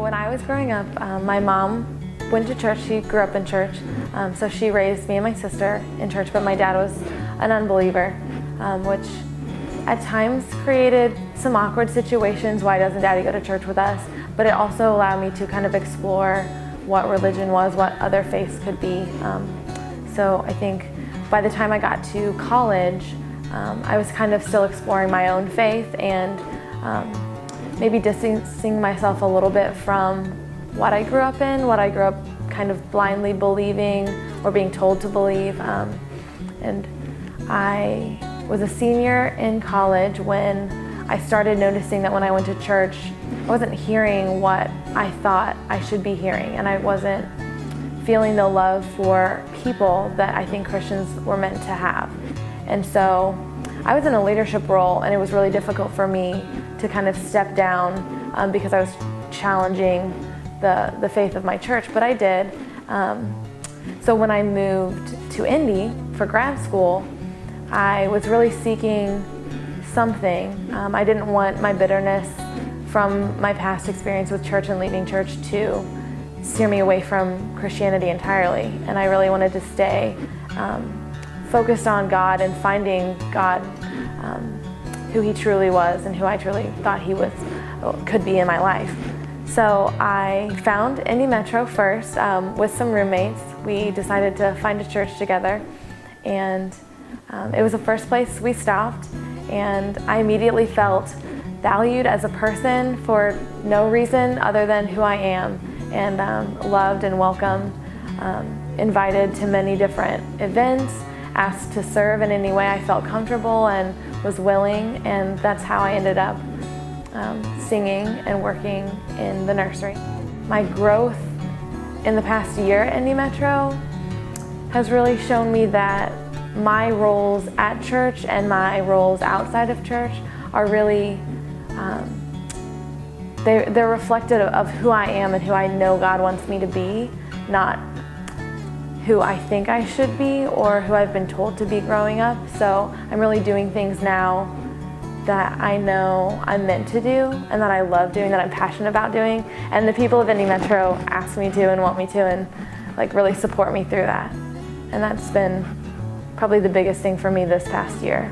When I was growing up, my mom went to church. She grew up in church, so she raised me and my sister in church, but my dad was an unbeliever, which at times created some awkward situations. Why doesn't Daddy go to church with us? But it also allowed me to kind of explore what religion was, what other faiths could be. So I think by the time I got to college, I was kind of still exploring my own faith and maybe distancing myself a little bit from what I grew up in, what I grew up kind of blindly believing or being told to believe. And I was a senior in college when I started noticing that when I went to church, I wasn't hearing what I thought I should be hearing, and I wasn't feeling the love for people that I think Christians were meant to have. And so I was in a leadership role, and it was really difficult for me to kind of step down because I was challenging the faith of my church, but I did. So when I moved to Indy for grad school, I was really seeking something. I didn't want my bitterness from my past experience with church and leaving church to steer me away from Christianity entirely. And I really wanted to stay focused on God and finding God, who He truly was and who I truly thought He could be in my life. So I found Indy Metro first with some roommates. We decided to find a church together, and it was the first place we stopped, and I immediately felt valued as a person for no reason other than who I am, and loved and welcomed, invited to many different events, asked to serve in any way I felt comfortable and was willing, and that's how I ended up singing and working in the nursery. My growth in the past year at Indy Metro has really shown me that my roles at church and my roles outside of church are really, they're reflective of who I am and who I know God wants me to be, not who I think I should be or who I've been told to be growing up. So I'm really doing things now that I know I'm meant to do and that I love doing, that I'm passionate about doing. And the people of Indy Metro ask me to and want me to and really support me through that. And that's been probably the biggest thing for me this past year.